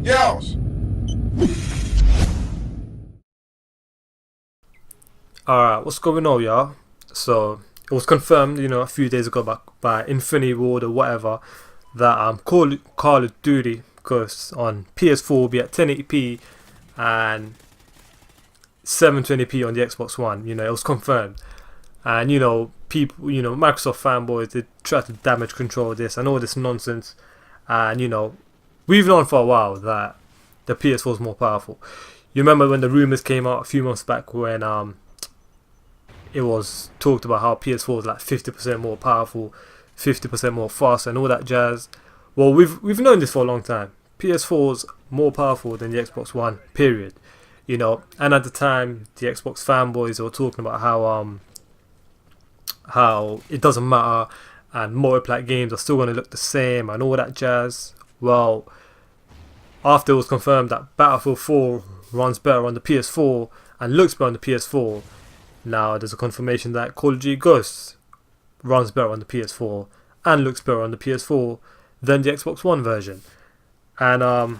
Yos! Alright, what's going on, y'all? So, it was confirmed, a few days ago by Infinity Ward or whatever, that Call of Duty Ghosts on PS4 will be at 1080p and 720p on the Xbox One. It was confirmed. And, people, Microsoft fanboys, they try to damage control this and all this nonsense. And, we've known for a while that the PS4 is more powerful. You remember when the rumors came out a few months back when it was talked about how PS4 is like 50% more powerful, 50% more fast, and all that jazz. Well, we've known this for a long time. PS4's more powerful than the Xbox One, period. And at the time, the Xbox fanboys were talking about how it doesn't matter and multiplayer games are still going to look the same and all that jazz. Well, after it was confirmed that Battlefield 4 runs better on the PS4 and looks better on the PS4, now there's a confirmation that Call of Duty Ghosts runs better on the PS4 and looks better on the PS4 than the Xbox One version. And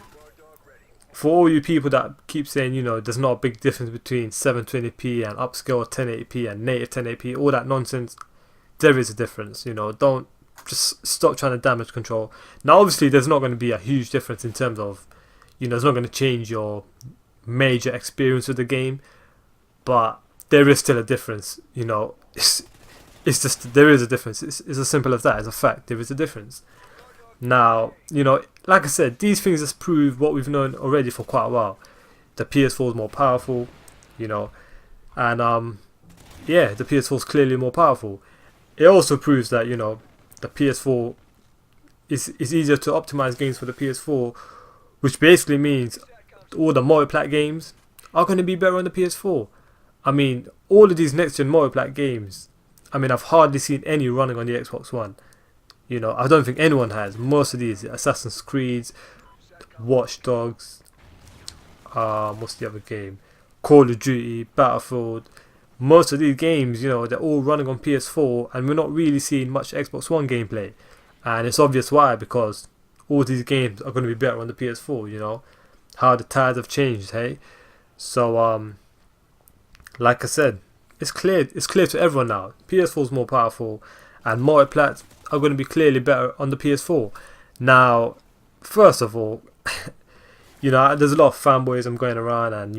for all you people that keep saying, there's not a big difference between 720p and upscale 1080p and native 1080p, all that nonsense, there is a difference. Don't just stop trying to damage control. Now, obviously, there's not going to be a huge difference in terms of, it's not going to change your major experience with the game, but there is still a difference. It's just, there is a difference. It's as simple as that. It's a fact. There is a difference. Now, like I said, these things just prove what we've known already for quite a while. The PS4 is more powerful, and the PS4 is clearly more powerful. It also proves that, the PS4 is easier to optimize games for the PS4, which basically means all the multiplayer games are going to be better on the PS4. I mean, all of these next-gen multiplayer games, I've hardly seen any running on the Xbox One. I don't think anyone has. Most of these, Assassin's Creed, Watch Dogs, what's the other game? Call of Duty, Battlefield. Most of these games, they're all running on PS4 and we're not really seeing much Xbox One gameplay. And it's obvious why, because all these games are going to be better on the PS4, How the tides have changed, hey? So, like I said, it's clear to everyone now. PS4 is more powerful and multiplayer are going to be clearly better on the PS4. Now, first of all, there's a lot of fanboys going around and,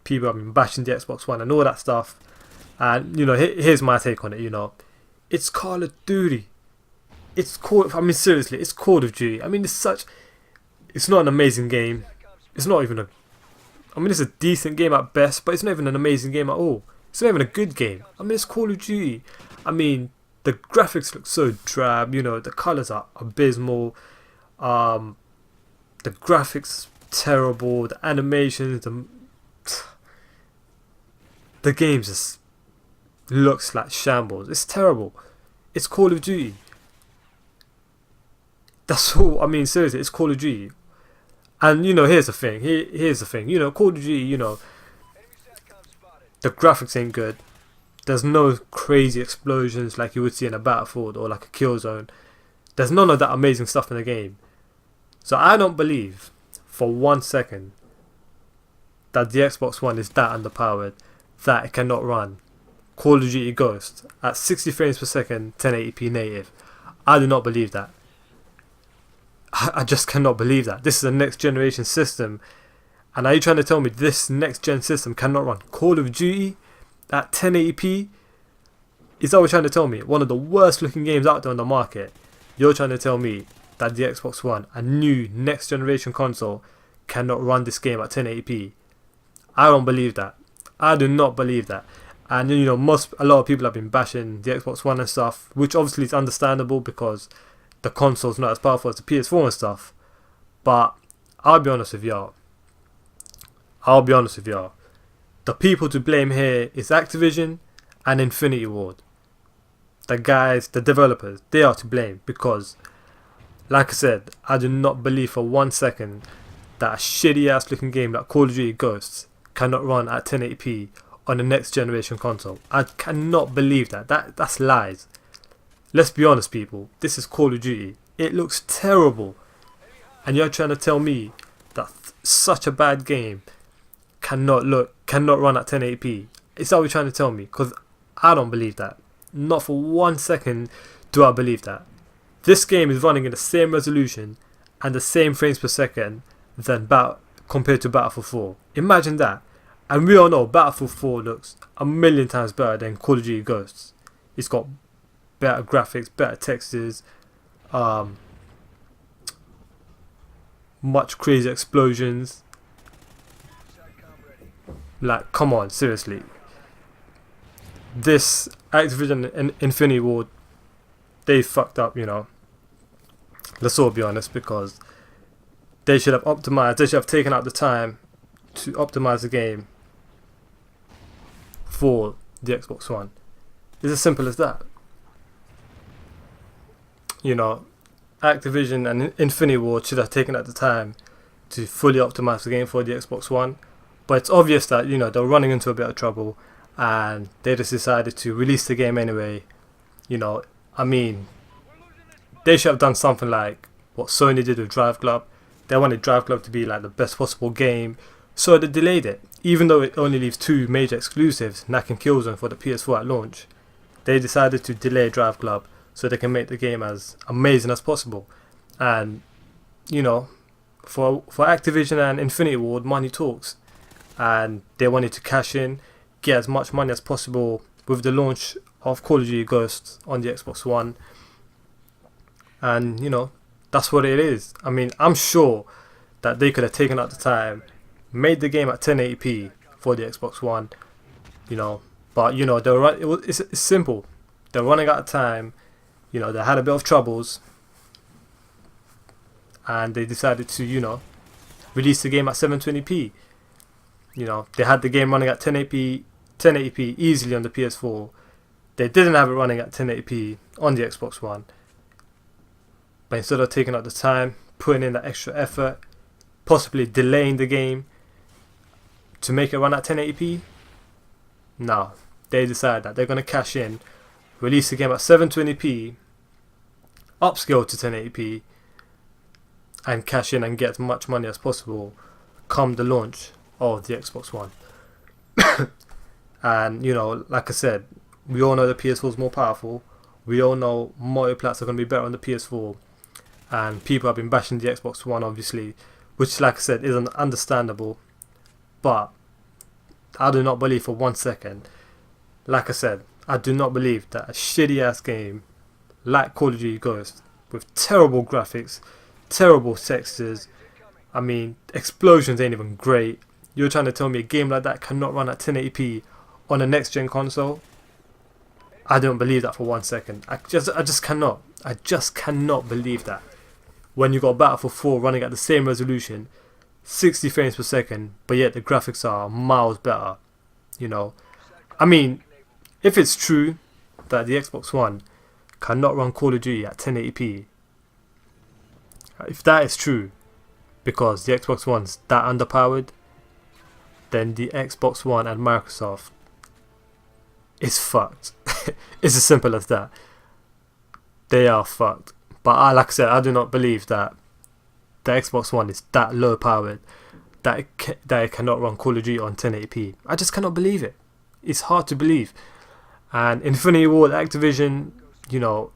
people have been bashing the Xbox One and all that stuff. And, here's my take on it, It's Call of Duty. Seriously, it's Call of Duty. It's not an amazing game. It's not even it's a decent game at best, but it's not even an amazing game at all. It's not even a good game. It's Call of Duty. The graphics look so drab, the colours are abysmal. The graphics terrible, the animations, the game just looks like shambles. It's terrible. It's Call of Duty. That's all. Seriously, it's Call of Duty. And here's the thing. Here's the thing. Call of Duty. The graphics ain't good. There's no crazy explosions like you would see in a Battlefield or like a Killzone. There's none of that amazing stuff in the game. So I don't believe for 1 second that the Xbox One is that underpowered that it cannot run Call of Duty Ghost at 60 frames per second, 1080p native. I do not believe that. I just cannot believe that. This is a next generation system. And are you trying to tell me this next gen system cannot run Call of Duty at 1080p? Is that what you're trying to tell me? One of the worst looking games out there on the market. You're trying to tell me that the Xbox One, a new next generation console, cannot run this game at 1080p? I don't believe that. I do not believe that. And a lot of people have been bashing the Xbox One and stuff, which obviously is understandable because the console's not as powerful as the PS4 and stuff. But I'll be honest with y'all. The people to blame here is Activision and Infinity Ward. The guys, the developers, they are to blame because, like I said, I do not believe for 1 second that a shitty ass looking game like Call of Duty Ghosts cannot run at 1080p on the next generation console. I cannot believe that. That's lies. Let's be honest, people. This is Call of Duty. It looks terrible. And you're trying to tell me that such a bad game cannot run at 1080p. Is that what you're trying to tell me? Because I don't believe that. Not for 1 second do I believe that. This game is running in the same resolution and the same frames per second compared to Battlefield 4. Imagine that. And we all know Battlefield 4 looks a million times better than Call of Duty Ghosts. It's got better graphics, better textures, much crazy explosions. Like, come on, seriously. This Activision and Infinity Ward, they fucked up, you know. Let's all be honest, because they should have optimized, they should have taken out the time to optimize the game for the Xbox One. It's as simple as that. You know, Activision and Infinity Ward should have taken out the time to fully optimize the game for the Xbox One. But it's obvious that, you know, they're running into a bit of trouble and they just decided to release the game anyway. You know, I mean, they should have done something like what Sony did with Drive Club. They wanted Drive Club to be like the best possible game, so they delayed it. Even though it only leaves 2 major exclusives, Knack and Killzone for the PS4 at launch, they decided to delay Drive Club so they can make the game as amazing as possible. And, you know, for Activision and Infinity Ward, money talks. And they wanted to cash in, get as much money as possible with the launch of Call of Duty Ghosts on the Xbox One. And, you know, that's what it is. I mean, I'm sure that they could have taken out the time, made the game at 1080p for the Xbox One, you know. But, you know, it's simple. They're running out of time. You know, they had a bit of troubles. And they decided to, you know, release the game at 720p. You know, they had the game running at 1080p easily on the PS4. They didn't have it running at 1080p on the Xbox One. But instead of taking out the time, putting in that extra effort, possibly delaying the game to make it run at 1080p, no. They decide that they're going to cash in, release the game at 720p, upscale to 1080p, and cash in and get as much money as possible come the launch of the Xbox One. And, you know, like I said, we all know the PS4 is more powerful. We all know multiplats are going to be better on the PS4. And people have been bashing the Xbox One, obviously, which, like I said, is understandable. But I do not believe for 1 second, like I said, I do not believe that a shitty ass game like Call of Duty Ghosts, with terrible graphics, terrible textures, I mean, explosions ain't even great. You're trying to tell me a game like that cannot run at 1080p on a next gen console? I don't believe that for 1 second. I just cannot. I just cannot believe that. When you got Battlefield 4 running at the same resolution, 60 frames per second, but yet the graphics are miles better. You know, I mean, if it's true that the Xbox One cannot run Call of Duty at 1080p, if that is true, because the Xbox One's that underpowered, then the Xbox One and Microsoft is fucked. It's as simple as that. They are fucked. But like I said, I do not believe that the Xbox One is that low powered that it cannot run Call of Duty on 1080p. I just cannot believe it. It's hard to believe. And Infinity Ward, Activision, you know,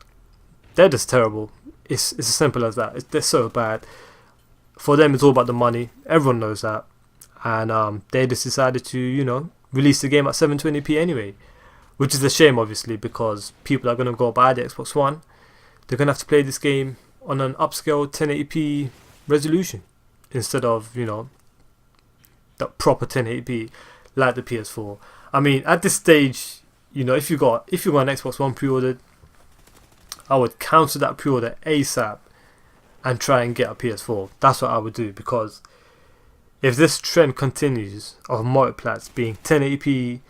they're just terrible. It's as simple as that. They're so bad. For them, it's all about the money. Everyone knows that. And they just decided to, you know, release the game at 720p anyway. Which is a shame, obviously, because people are going to go buy the Xbox One. They're going to have to play this game on an upscale 1080p resolution instead of, you know, the proper 1080p like the PS4. I mean, at this stage, you know, if you got an Xbox One pre-ordered, I would cancel that pre-order ASAP and try and get a PS4. That's what I would do, because if this trend continues of multiplats being 1080p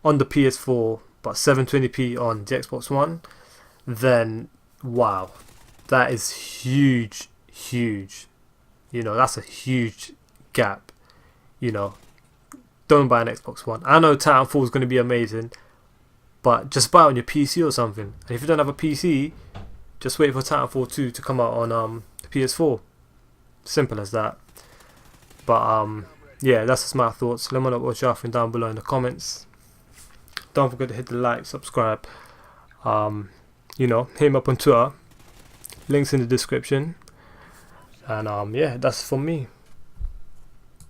on the PS4 but 720p on the Xbox One, then wow, that is huge. You know, that's a huge gap. You know, don't buy an Xbox One. I know Titanfall is going to be amazing, but just buy it on your PC or something. And if you don't have a PC, just wait for Titanfall 2 to come out on the PS4. Simple as that. But yeah, that's just my thoughts. Let me know what y'all think down below in the comments. Don't forget to hit the like, subscribe. You know, hit me up on Twitter. Links in the description. And yeah, that's for me.